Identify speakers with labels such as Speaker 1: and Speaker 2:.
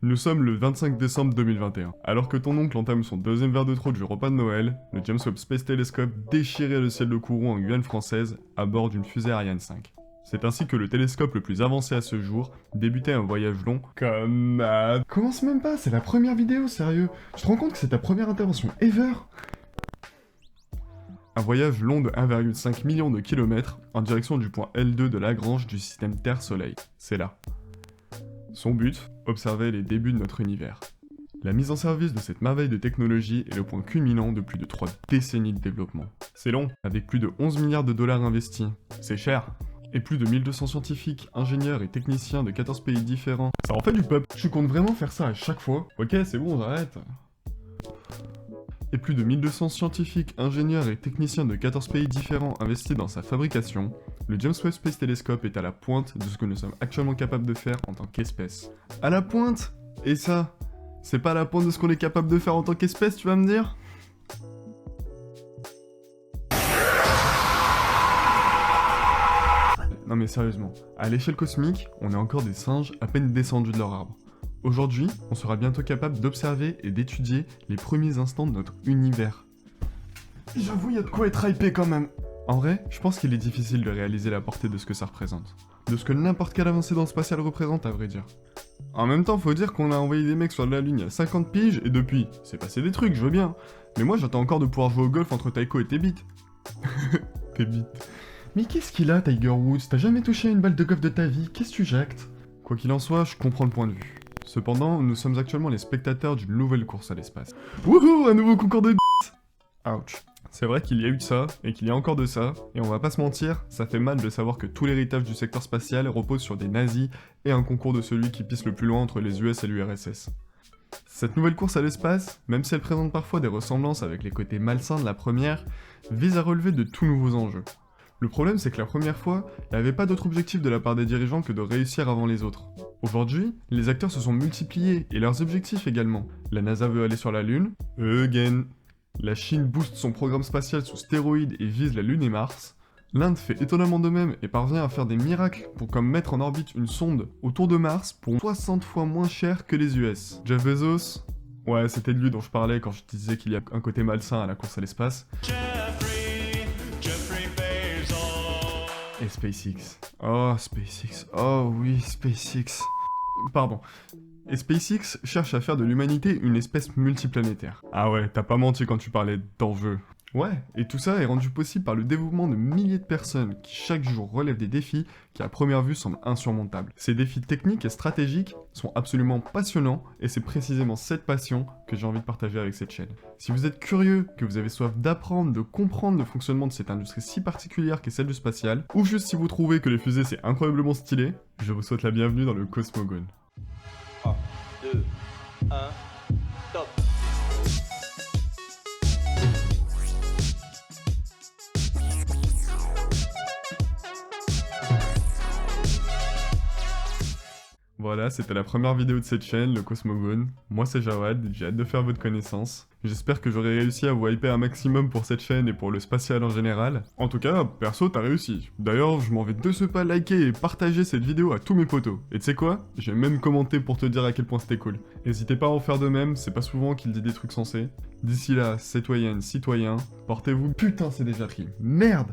Speaker 1: Nous sommes le 25 décembre 2021. Alors que ton oncle entame son deuxième verre de trop du repas de Noël, le James Webb Space Telescope déchirait le ciel de Kourou en Guyane française à bord d'une fusée Ariane 5. C'est ainsi que le télescope le plus avancé à ce jour débutait un voyage long comme... Commence même pas, c'est la première vidéo, sérieux. Tu te rends compte que c'est ta première intervention ever? Un voyage long de 1,5 million de kilomètres en direction du point L2 de Lagrange du système Terre-Soleil. C'est là. Son but, observer les débuts de notre univers. La mise en service de cette merveille de technologie est le point culminant de plus de 3 décennies de développement. C'est long, avec plus de 11 milliards de dollars investis. C'est cher. Et plus de 1200 scientifiques, ingénieurs et techniciens de 14 pays différents. Ça en fait du peuple. Tu comptes vraiment faire ça à chaque fois? Ok, c'est bon, j'arrête. Et plus de 1200 scientifiques, ingénieurs et techniciens de 14 pays différents investis dans sa fabrication, le James Webb Space Telescope est à la pointe de ce que nous sommes actuellement capables de faire en tant qu'espèce. À la pointe? Et ça, c'est pas à la pointe de ce qu'on est capable de faire en tant qu'espèce, tu vas me dire? Non mais sérieusement, à l'échelle cosmique, on est encore des singes à peine descendus de leur arbre. Aujourd'hui, on sera bientôt capable d'observer et d'étudier les premiers instants de notre univers. J'avoue, il y a de quoi être hypé quand même. En vrai, je pense qu'il est difficile de réaliser la portée de ce que ça représente. De ce que n'importe quelle avancée dans le spatial représente, à vrai dire. En même temps, faut dire qu'on a envoyé des mecs sur la Lune il y a 50 piges, et depuis, c'est passé des trucs, je veux bien. Mais moi, j'attends encore de pouvoir jouer au golf entre Taiko et Tebit. Tebit. Mais qu'est-ce qu'il a, Tiger Woods? T'as jamais touché à une balle de golf de ta vie? Qu'est-ce que tu jactes? Quoi qu'il en soit, je comprends le point de vue. Cependant, nous sommes actuellement les spectateurs d'une nouvelle course à l'espace. Wouhou, un nouveau concours de Ouch. C'est vrai qu'il y a eu de ça, et qu'il y a encore de ça, et on va pas se mentir, ça fait mal de savoir que tout l'héritage du secteur spatial repose sur des nazis et un concours de celui qui pisse le plus loin entre les US et l'URSS. Cette nouvelle course à l'espace, même si elle présente parfois des ressemblances avec les côtés malsains de la première, vise à relever de tout nouveaux enjeux. Le problème, c'est que la première fois, il n'y avait pas d'autre objectif de la part des dirigeants que de réussir avant les autres. Aujourd'hui, les acteurs se sont multipliés, et leurs objectifs également. La NASA veut aller sur la Lune, again. La Chine booste son programme spatial sous stéroïdes et vise la Lune et Mars. L'Inde fait étonnamment de même et parvient à faire des miracles pour comme mettre en orbite une sonde autour de Mars pour 60 fois moins cher que les US. Jeff Bezos, ouais, c'était de lui dont je parlais quand je disais qu'il y a un côté malsain à la course à l'espace. Et SpaceX. Oh, SpaceX. Oh oui, SpaceX. Pardon. Et SpaceX cherche à faire de l'humanité une espèce multiplanétaire. Ah ouais, t'as pas menti quand tu parlais d'enjeux. Ouais, et tout ça est rendu possible par le développement de milliers de personnes qui chaque jour relèvent des défis qui à première vue semblent insurmontables. Ces défis techniques et stratégiques sont absolument passionnants et c'est précisément cette passion que j'ai envie de partager avec cette chaîne. Si vous êtes curieux, que vous avez soif d'apprendre, de comprendre le fonctionnement de cette industrie si particulière qu'est celle du spatial, ou juste si vous trouvez que les fusées c'est incroyablement stylé, je vous souhaite la bienvenue dans le Cosmogone.
Speaker 2: 3, 2, 1, top.
Speaker 1: Voilà, c'était la première vidéo de cette chaîne, le Cosmogone. Moi c'est Jawad, j'ai hâte de faire votre connaissance. J'espère que j'aurai réussi à vous hyper un maximum pour cette chaîne et pour le spatial en général. En tout cas, perso, t'as réussi. D'ailleurs, je m'en vais de ce pas liker et partager cette vidéo à tous mes potos. Et tu sais quoi? J'ai même commenté pour te dire à quel point c'était cool. N'hésitez pas à en faire de même, c'est pas souvent qu'il dit des trucs sensés. D'ici là, citoyennes, citoyens, portez-vous... Putain, c'est déjà pris. Merde!